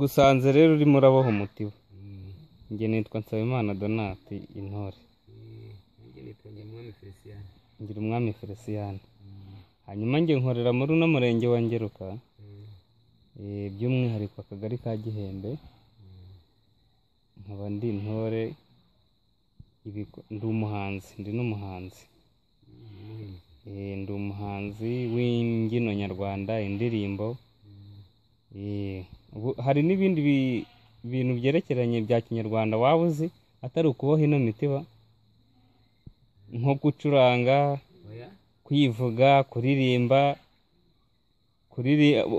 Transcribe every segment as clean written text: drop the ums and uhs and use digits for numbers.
ngusanze rero urimo uraboha umutiba. Njye nitwa Nsabimana Donati intore. Njye nitwa Ngira umwami Felicien. Hanyuma njye nkorera muri uno murenge wa Ngeruka. By'umwihariko akagari ka Gihembe. Nkaba ndi intore, ndi umuhanzi, ndi n'umuhanzi. Ndi umuhanzi w'imbyino nyarwanda, indirimbo. Hari n'ibindi bintu byerekeranye bya kinyarwanda waba uzi atari ukuboha ino mitiba, nko gucuranga, kwivuga, kuririmba.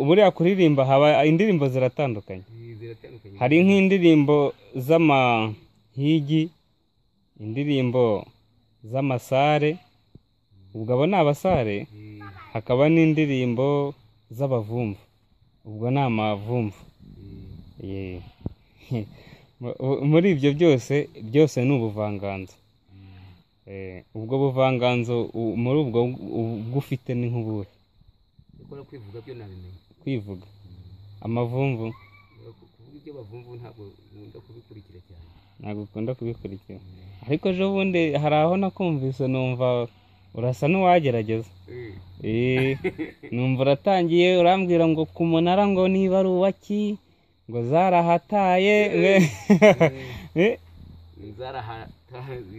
Buriya kuririmba haba indirimbo ziratandukanye. Hari nk'indirimbo z'amahigi, indirimbo z'amasare, ubwo abo ni abasare. Hakaba n'indirimbo z'abavumvu, ubwo ni amavumvu. Muri ibyo byose ni ubuvanganzo. Ubwo buvanganzo muri ubwo ufite ni nk'ubuhe? Gukora kwivuga byo nabimenye. Kwivuga amavumvu, kuvuga ibyo bavumvu ntabwo nkunda kubikurikira cyane. ntabwo ukunda kubikurikira. Ariko ejo bundi hari aho nakumvise numva urasa n'uwagerageza. Numva uratangiye urambwira ngo ku munara ngo niba ari uwaki, ngo zarahataye. Zarahataye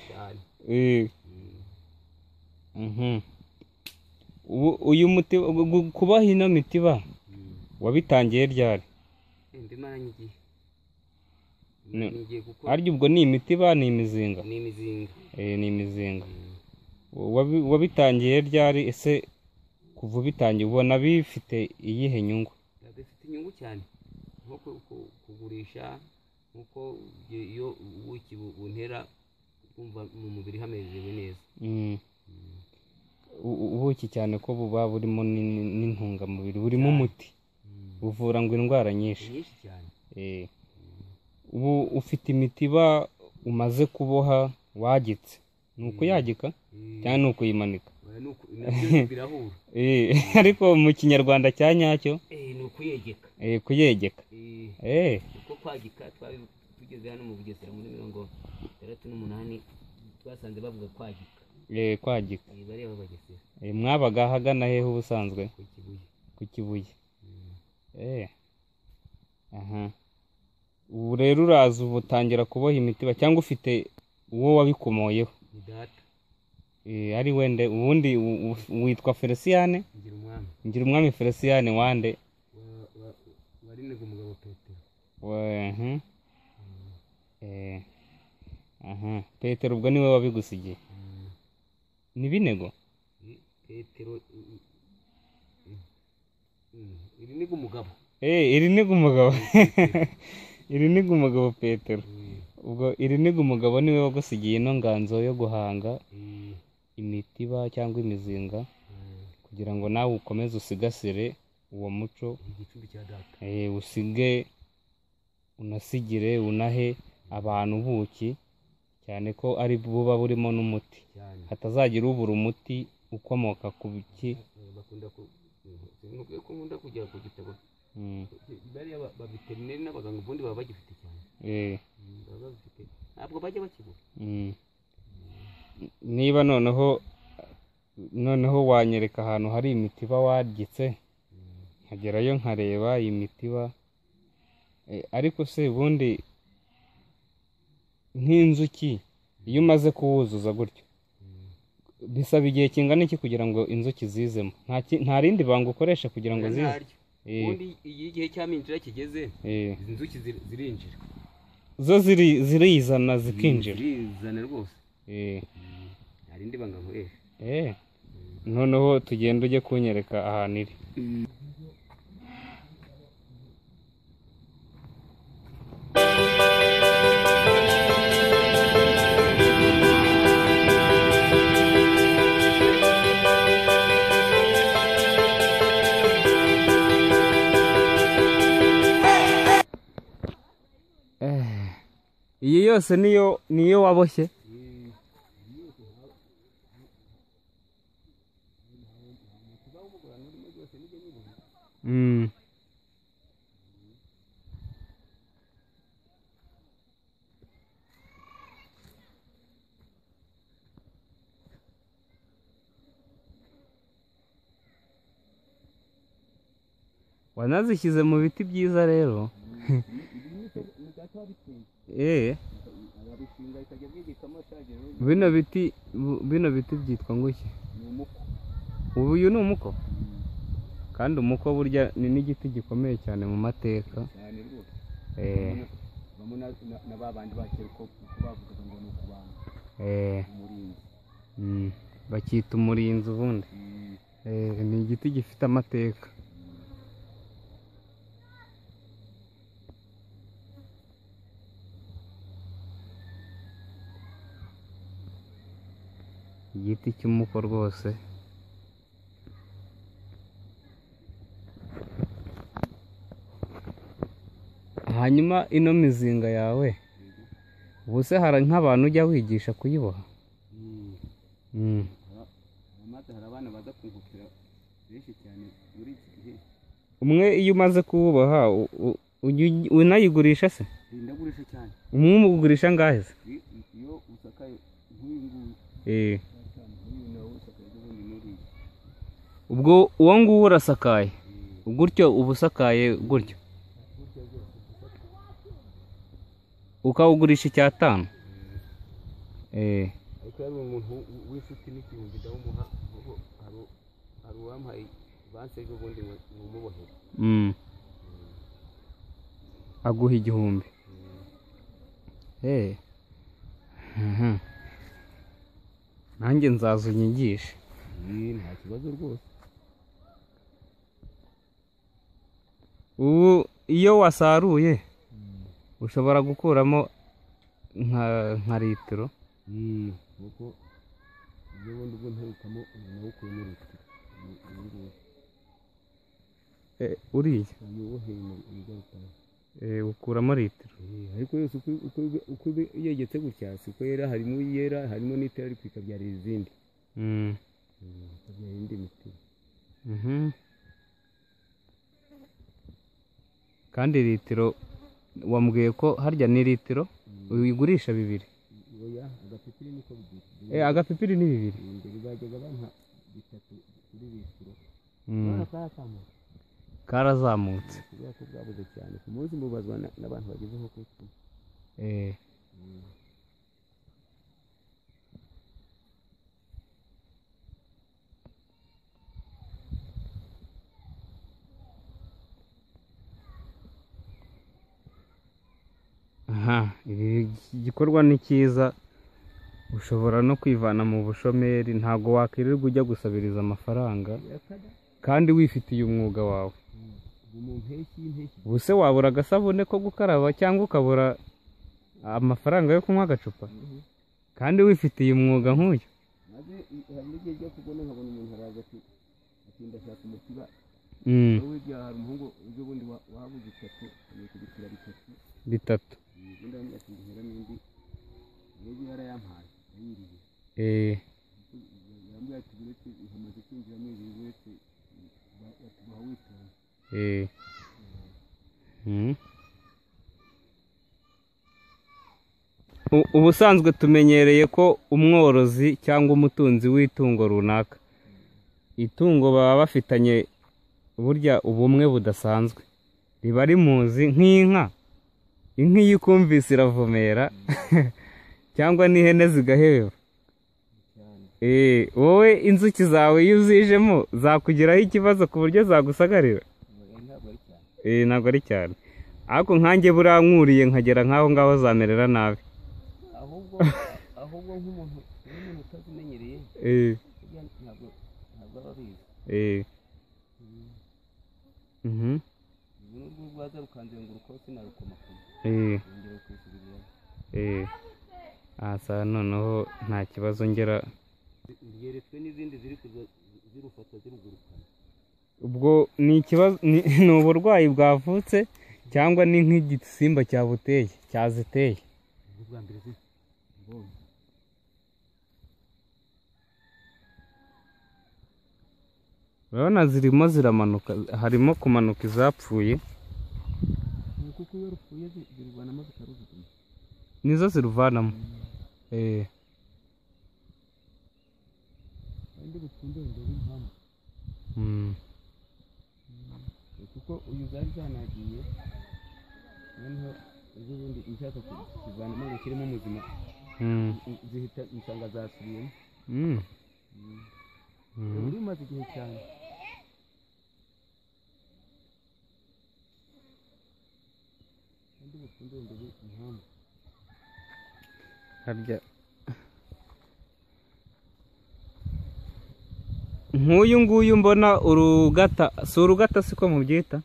cyane. Uyu mutiba, kubaha ino mitiba wabitangiye ryari? Ndimaranye igihe. Arya ubwo ni imitiba ni imizinga? Ni imizinga. Ni imizinga. Wabitangiye ryari? Ese kuva ubitangiye ubona bifite iyihe nyungu? Bifite inyungu cyane, nko kugurisha, nkuko iyo ubuki buntera kumva mu mubiri hamerewe neza. Ubuki cyane ko buba burimo n'intungamubiri, burimo umuti, buvura ngo indwara nyinshi cyane. Ubu ufite imitiba umaze kuboha wagitse, ni ukuyagika cyangwa ni ukuyimanika? Nabyo birahura. Ariko mu kinyarwanda cya nyacyo ni ukuyegeka. Kuyegeka. Kuko kwagika tugeze hano mu Bugesera muri 68 twasanze bavuga kwagika. Kwagika. Bari Abagesera. Mwabaga ahagana hehe ubusanzwe? Ku Kibuye. Ubu rero uraza ubutangira kuboha imitiba cyangwa ufite uwo wabikomoyeho? Ni data. Ari wende ubundi witwa Felicien? Ngira umwami Felicien wande? Wariniga umugabo Petero. Petero ubwo niwe wabigusigiye? Ni binego? Petero iriniga umugabo. Iriniga umugabo. Iriniga umugabo Petero. Ubwo iriniga umugabo niwe wagusigiye ino nganzo yo guhanga imitiba cyangwa imizinga, kugira ngo nawe ukomeze usigasire uwo muco, igicumbi cya data. Usige unasigire unahe abantu ubuki, cyane ko ari buba burimo n'umuti, hatazagira ubura umuti ukomoka ku buki. Bakunda kugera ku gitabo. Bari abaveterineri n'abaganga ubundi baba bagifite cyane. Ntabwo bajya bakibura. Niba noneho wanyereka ahantu hari imitiba wagitse, nkagerayo nkareba imitiba. Ariko se ubundi nk'inzuki iyo umaze kuwuzuza gutyo bisaba igihe kingana iki kugira ngo inzuki zizemo? Nta rindi banga ukoresha kugira ngo zize? Ubundi igihe cy'aminjira kigeze, inzuki zirinjira. Zo zirizana zikinjira? Zirizana rwose. Nta rindi banga nkoresha. Noneho tugenda ujye kunyereka ahantu iri. Iyi yose niyo waboshye? wanazishyize mu biti byiza rero. Bino biti byitwa ngo iki? Uyu ni umuko, kandi umuko burya ni n'igiti gikomeye cyane mu mateka. Bacyita umurinzi ubundi. Ni igiti gifite amateka. Igiti cy'umuko rwose. Hanyuma ino mizinga yawe ubuse hari nk'abantu ujya wigisha kuyiboha? Umwe iyo umaze kuwuboha unayigurisha se? Ndagurisha cyane. Umwe ugurisha angahe se? Iyo usakaye nk'uyu nguyu. Ubwo uwo nguwo urasakaye gutyo, uba usakaye gutyo, ukawugurisha 5,000. Ariko hari umuntu w'inshuti n'igihumbi ndawumuha, hari uwampaye banse ejo bundi ngumubohere. Aguha 1,000. Nanjye nzaza unyigishe. Nta kibazo rwose. Ubu iyo wasaruye ushobora gukuramo nka litiro. Kuko ibyo bundi bwo nterukamo nawe ukuyemo litiro. Uriya uyoboheye ukuramo litiro. Ariko yose uko yegetse gutya siko yera, harimo yera, harimo n'itara ariko ikabyarira izindi. Ikabyarira indi mitiro. Kandi litiro wambwiye ko harya ni litiro uyigurisha 2. Oya, agapipiri niko bigira. Agapipiri ni 2. Bizajyaga banka 3 kuri litiro. Karazamutse. Kubera ko bwabuze cyane. Ku munsi mubazwa n'abantu bageze nko kuri 10. Iki gikorwa ni cyiza, ushobora no kwivana mu bushomeri, ntabwo wakwirirwa ujya gusabiriza amafaranga kandi wifitiye umwuga wawe. Ubuse wabura agasabune ko gukaraba cyangwa ukabura amafaranga yo kunywa agacupa, kandi wifitiye umwuga nk'uyu. Maze hari n'igihe cyo kubona nkabona umuntu araza ati ndashaka umutiba. Wowe hari umuhungu ejo bundi wahabuze 3 kubitira 3. Ubundi ndamwakira n'indi yewe yarayampaye yiriye. Yambwiye ati buretse ihamaze kwinjira mu ibi wese batubaha witonda. Ubusanzwe tumenyereye ko umworozi cyangwa umutunzi w'itungo runaka, itungo baba bafitanye burya ubumwe budasanzwe, riba rimuzi nk'inka. Inka iyo ikumvise iravumera cyangwa n'ihene zigaheba. Wowe inzuki zawe iyo uzijemo zakugiraho ikibazo ku buryo zagusagarira? Ntabwo ari cyane. Ariko nkanjye burankuriye nkagera nk'aho ngaho zamerera nabi. Ahubwo nk'umuntu utazimenyereye ntabwo aba abizi. N'urwo rwaza rukanzenguruka sinarukomakoma. Asa noneho nta kibazo ngera. Ryeretswe n'izindi ziri zirufata zirugurukana. Ubwo ni ikibazo, ni uburwayi bwavutse cyangwa ni nk'igisimba cyaziteye. Ubwa mbere urabona zirimo ziramanuka, harimo kumanuka izapfuye. Kuko iyo rupfuye zirvanamo zikarujugunya. Nizo ziruvanamo. Kandi butunde ndebe impamvu. kuko uyu zari zanagiye noneho ejo bundi nshaka kuvanamo ngo nshyiremo muzima zihita nsanga zasubiyemo uri umaze igihe cyane kandi bukunde ndebe impamvu harya nk'uyu nguyu mbona urugata si urugata siko mubyita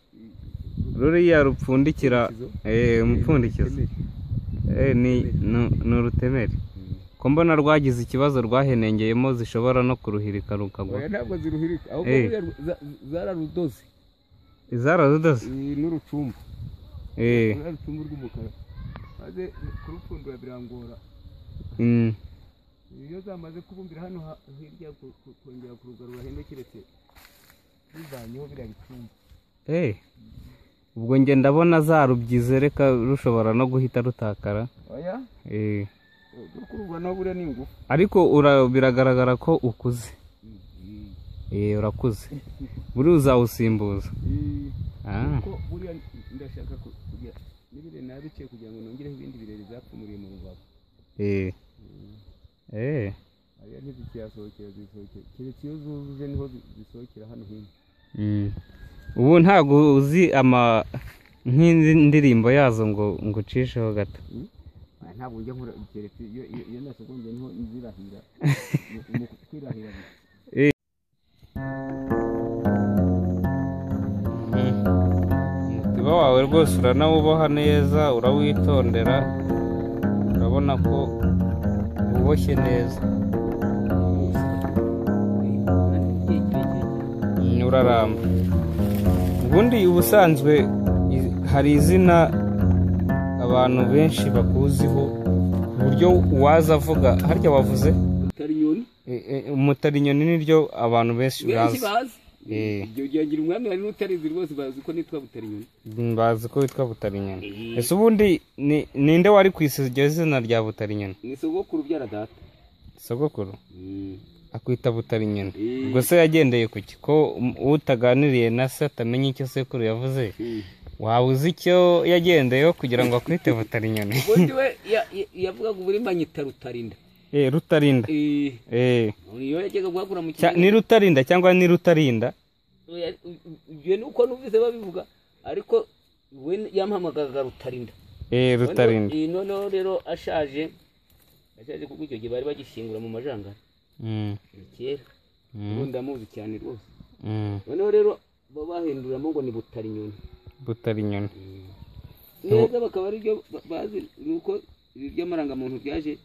ruriya rupfundikira umupfundikizo ni urutemeri ko mbona rwagize ikibazo rwahenengeyemo zishobora no kuruhirika rukagwa ntabwo ziruhirika ahubwo zararudoze zararudoze n'urucumbu urucumbu rw'umukara maze kurupfundura birangora iyo zamaze kubumbira hano hirya kongera kurugarura hendo keretse bivanyeho biriya bicumbu ubwo njye ndabona zarubyize reka rushobora no guhita rutakara oya kurubona buriya ni ingufu ariko biragaragara ko ukuze urakuze buriya uzawusimbuza kuko buriya ndashaka kujya n'ibire nabiciye kugira ngo nongereho ibindi birere byapfumuriye mu rubavu ariya ntizikiyasohokera zisohokera keretse iyo zuzuje niho zisohokera hano hino ubu ntabwo uzi nk'indirimbo yazo ngo ucisheho gato ntabwo njya nkora keretse iyo nasogonge niho nzirahira mu kwirahira umutiba wawe rwose uranawuboha neza urawitondera urabona ko uboshye neza uraramba ubundi ubusanzwe hari izina abantu benshi bakuziho ku buryo uwaza avuga harya wavuze umutarinyoni niryo abantu benshi bazi ibyo byagira umwami hari n'utarizi rwose bazi ko nitwa butarinyoni bazi ko witwa butarinyoni ese ubundi ninde wari ku isi iryo zina rya butarinyoni ni sogokuru ubyara data sogokuru akwita butarinyoni ubwo se yagendeye ku ki ko utaganiriye na se atamenya icyo sekuru yavuze waba uzi icyo yagendeyeho kugira ngo akwite butarinyoni ubundi we yavugaga uburi mbanyita rutarinda rutarinda iyo yajyaga guhakura mu ni rutarinda cyangwa ni rutarinda ibyo ni uko numvise babivuga ariko we yampamagaga rutarinda rutarinda noneho rero ashaje kuko icyo gihe bari bagishyingura mu majangara kera ubundi amuzi cyane rwose noneho rero bahinduramo ngo ni butarinyoni neza bakaba aribyo bazi nuko ibi by'amarangamuntu byaje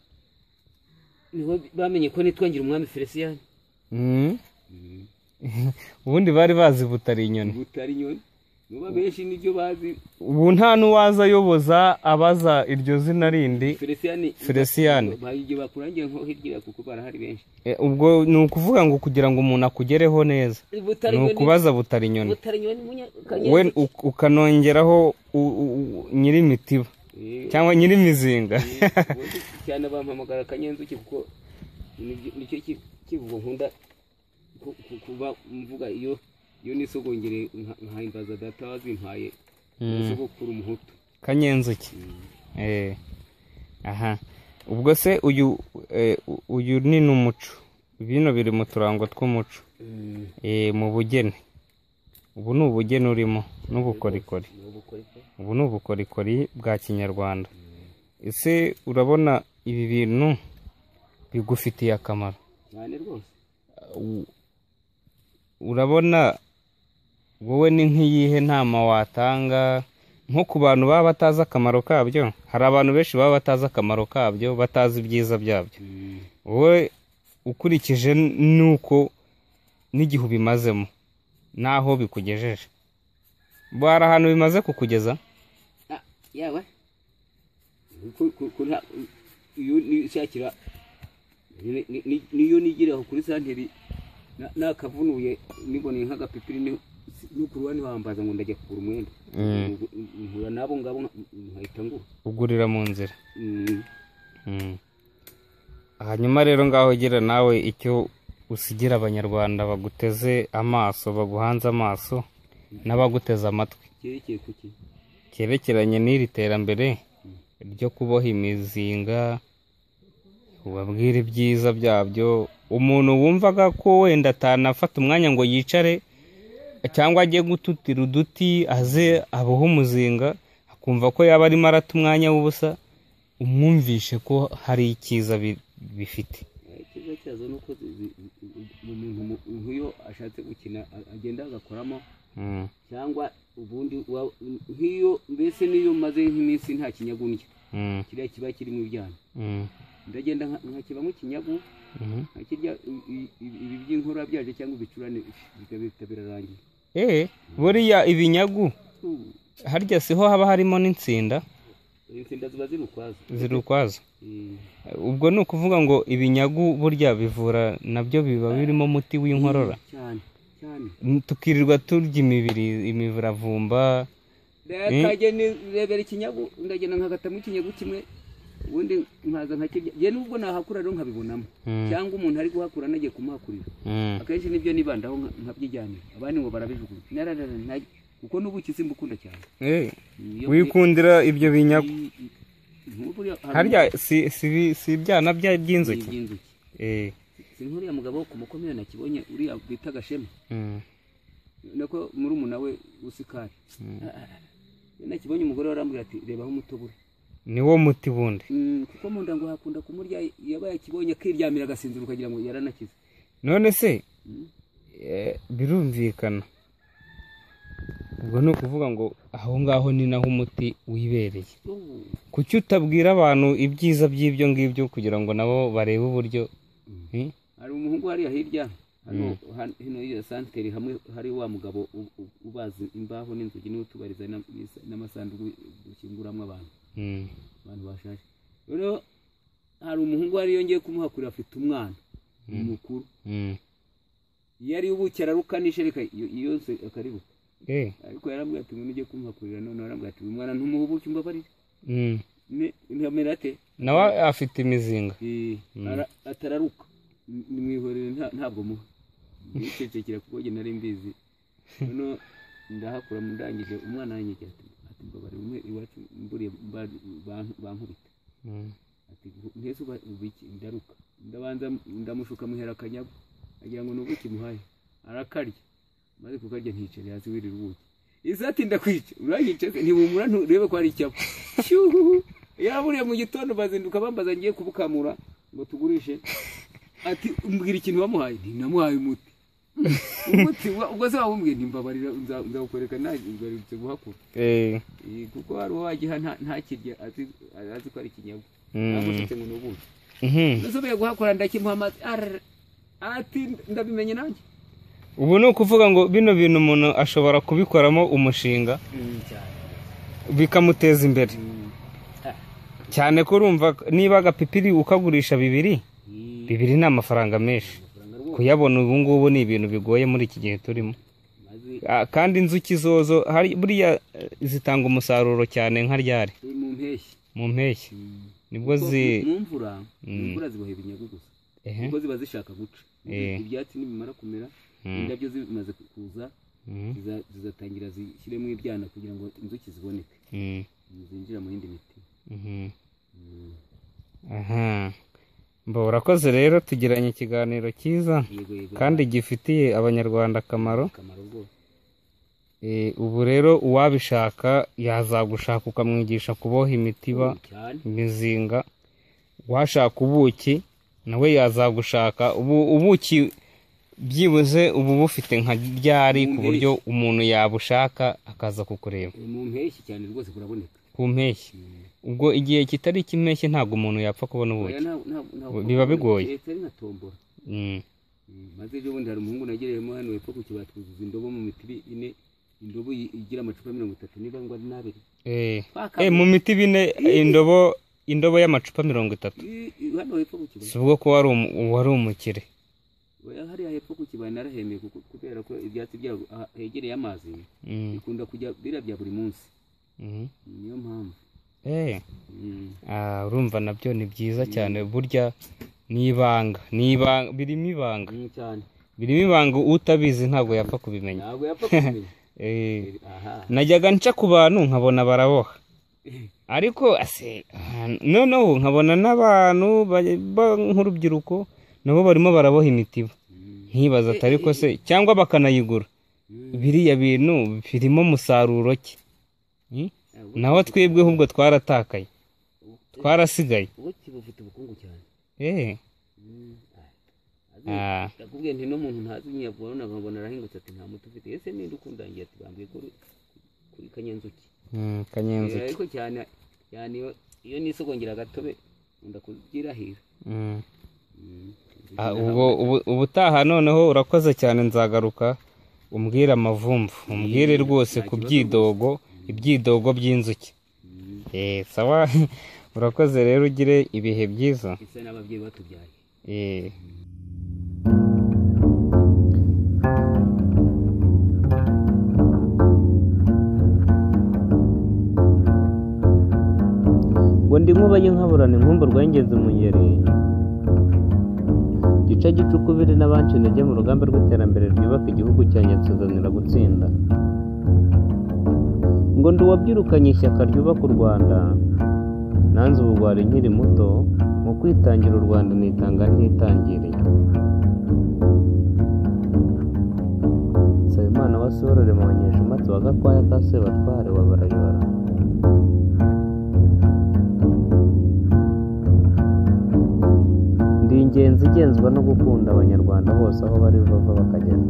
niho bamenye ko nitwangira umwami Felicien ubundi bari bazi butarinyoni nuba benshi nibyo bazi ubu nta n'uwaza ayoboza abaza iryo zina rindi Felicien bayigiye bakurangiye nko hirya kuko barahari benshi ubwo ni ukuvuga ngo kugira ngo umuntu akugereho neza ni ukubaza butarinyoni we ukanongeraho nyirimitiba cyangwa nyirimizinga cyane bampamagara kanyenzuki kuko nicyo kivugo nkunda kuba mvuga iyo nisogongere nkahimbaza data wazimpaye sogokuru umuhutu kanyenzuki aha ubwo se uyu ni n'umuco bino biri mu turango tw'umuco mu bugeni ubu ni ubugeni urimo n'ubukorikori ubu ni ubukorikori bwa kinyarwanda ese urabona ibi bintu bigufitiye akamaro cyane rwose urabona wowe ni nk'iyihe nama watanga nko ku bantu baba batazi akamaro kabyo hari abantu benshi baba batazi akamaro kabyo batazi ibyiza byabyo wowe ukurikije nuko n'igihe ubimazemo n'aho bikugejeje hari ahantu bimaze kukugeza yawe iyo nishakira niyo nigiraho kuri santeri nakavunuye niboneye nk'agapipiri n'ukuruwa ntiwambaza ngo ndajya kugura umwenda mpura nabo ngabo nkahita ngura ugurira mu nzira hanyuma rero ngaho gira nawe icyo usigira abanyarwanda baguteze amaso baguhanze amaso n'abaguteze amatwi cyerekeye kuki cyerekeranye n'iri terambere ryo kuboha imizinga, ubabwire ibyiza byabyo. Umuntu wumvaga ko wenda atanafata umwanya ngo yicare cyangwa ajye gututira uduti aze aboha umuzinga, akumva ko yaba arimo arata umwanya w'ubusa, umwumvishe ko hari icyiza bifite. icyiza cyazo ni uko umuntu nk'iyo ashatse gukina agenda agakoramo, cyangwa ubundi nk'iyo mbese niyo maze nk'iminsi nta kinyagu ndya, kiriya kiba kirimo ibyana, ndagenda nkakibamo ikinyagu, nkakirya ibi by'inkora byaje cyangwa ibicurane bigahita birarangira. Buriya ibinyagu harya siho haba harimo n'insinda? Insinda ziba ziri ukwazo. Ubwo ni ukuvuga ngo ibinyagu burya bivura, nabyo biba birimo umuti w'inkorora cyane. Tukirirwa turya imivuravumba. Rebera ikinyagu, ndagenda nkagatamu ikinyagu kimwe, ubundi nkaza nkakirya. Njye nubwo nahakura rero nkabibonamo, cyangwa umuntu ari guhakura nagiye kumuhakurira, akenshi nibyo nibandaho nkabyijyanira, abandi ngo barabijugunya, kuko n'ubuki simbukunda cyane. Wikundira ibyo binyagu? Harya si ibyana by'inzuki? Sinkuriya mugabo wo ku mukomere nakibonye, uriya bita Gashema, nako murumuna we usikari, nakibonye umugore warambwira ati rebaho umutobure, niwo muti bundi, kuko mu nda ngo hakunda kumurya, yaba yakibonye akiryamira agasinzira ukagira ngo yaranakize. None se birumvikana, ubwo ni ukuvuga ngo aho ngaho ni naho umuti wibereye. Kuki utabwira abantu ibyiza by'ibyo ngibyo kugira ngo nabo barebe uburyo? Hari umuhungu hariya hirya hano hino santere hamwe, hari wa mugabo ubaza imbaho n'inzugi n'utubariza n'amasanduku dukinguramo abantu bashaje. Rero hari umuhungu hariyo ngiye kumuhakurira, afite umwana mukuru, yari ubuki ararukanisha reka yose akaribuka, ariko yarambwira ati ngo nijye kumuhakurira, none yarambwira ati umwana ntumuha ubuki mbabarira. Ntamera ate? Nawe afite imizinga, atararuka, nimwihorere ntabwo muha, nicecekera kuko njye nari mbizi. None ndahakura mundangije, umwana yanyigira ati mbabarira, umwe iwacu mburiye bankubita, ati ntese ubiki, ndaruka, ndabanza ndamushuka muhera akanyago, agira ngo nubuki muhaye, arakarya, maze kukarya nticare hasi wirira ubuki. Izati ndakwica, uranyica ntibumura, nturebe ko hari icyapa. Yaburiye mu gitondo bazinduka bambaza ngiye kubukamura ngo tugurishe, ati umbwira ikintu wamuhaye? Namuhaye umuti. Umuti ubwo se wabumwiye ntimbabarira, nzawukoreka ntagarutse guhakura, kuko hari wagiha ntakirya, azi ko ari ikinyago, namushitse ngo nubuki. Nasobaye guhakura ndakimuha amazi, ati ndabimenye nanjye. Ubu ni ukuvuga ngo bino bintu umuntu ashobora kubikoramo umushinga bikamuteza imbere cyane, ko urumva niba agapipiri ukagurisha bibiri ni amafaranga menshi, kuyabona ubu ngubu ni ibintu bigoye muri iki gihe turimo. Kandi inzuki zozo buriya zitanga umusaruro cyane nka ryari mu mpeshyi nibwo mu mvura ziboha ibinyagu gusa, kuko ziba zishaka guca ibyatsi nibimara kumera, indabyo zimaze kuza, zizatangira zishyiremo ibyana kugira ngo inzuki ziboneke, zinjira mu yindi miti. Urakoze rero, tugiranye ikiganiro cyiza kandi gifitiye abanyarwanda akamaro. Ubu rero uwabishaka yazagushaka ukamwigisha kuboha imitiba, imizinga. Washaka ubuki nawe yazagushaka. Ubuki byibuze ubu bufite nka ryari ku buryo umuntu yabushaka akaza kukureba? Mu mpeshyi cyane rwose kuraboneka. Ku mpeshyi? Ubwo igihe kitari cy'impeshyi ntabwo umuntu yapfa kubona ubuki, biba bigoye. Maze ejo bundi hari umuhungu nagereyemo hano hepfo ku kibaya, twuzuza indobo mu mitiba ine, indobo igira amacupa 30 niba ngo ari n'abiri. Mu mitiba ine indobo y'amacupa 30? Hano hepfo ku kibaya. Si ubwo ko wari umukire? Hariya hepfo ku kibaya narahemeye, kubera ko ibyatsi byabo hegereye amazi bikunda kujya birabya buri munsi, niyo mpamvu. Urumva nabyo ni byiza cyane, burya n'ibanga birimo ibanga cyane, birimo ibanga utabizi ntabwo yapfa kubimenya. aha najyaga nca ku bantu nkabona baraboha ariko noneho nkabona n'abantu nk'urubyiruko nabo barimo baraboha imitiba nkibaza atari ko se cyangwa bakanayigura biriya bintu birimo umusaruro ki naho twebwe ahubwo twaratakaye twarasigaye ubu kibufite ubukungu cyane ndakubwiye nti n'umuntu ntazi nyabona nkabona arahingutse ati nta muti ufite ese ninde ukundangiye ati bambwiye kuri kanyenzuki kanyenzuki ariko cyane iyo nisogongera agatobe ndakubyirahira ubutaha noneho urakoze cyane nzagaruka umbwire amavumvu umbwire rwose ku ibyidogo by'inzuki sawa urakoze rero ugire ibihe byiza ese n'ababyeyi batubyaye ngo ndi nkuba y'inkaburane inkumburwa y'ingenzi mu ngeri gice gicukubiri n'abanci intege mu rugamba rw'iterambere ryubaka igihugu cyanjye tuzanira gutsinda ngo ndi uwabyirukanye ishyaka ryubaka u Rwanda nanze ubugwari nkiri muto mu kwitangira u Rwanda nitanga ntitangiriye Nsabimana wa Sorore mu banyeshumatsi wa Gakwaya ka Sebatware wa Barayora ndi ingenzi igenzwa no gukunda abanyarwanda bose aho bari bava bakagera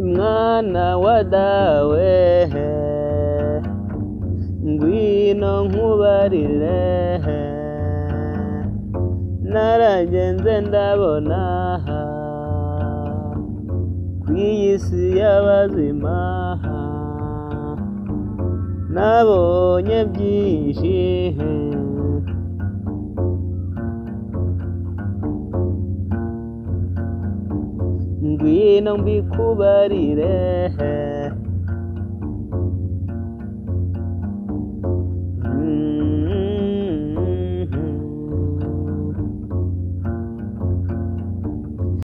mwana wa dawe ngwino nkubarire naragenze ndabona ku iyi si y'abazima nabonye byinshi ngwino mbikubarire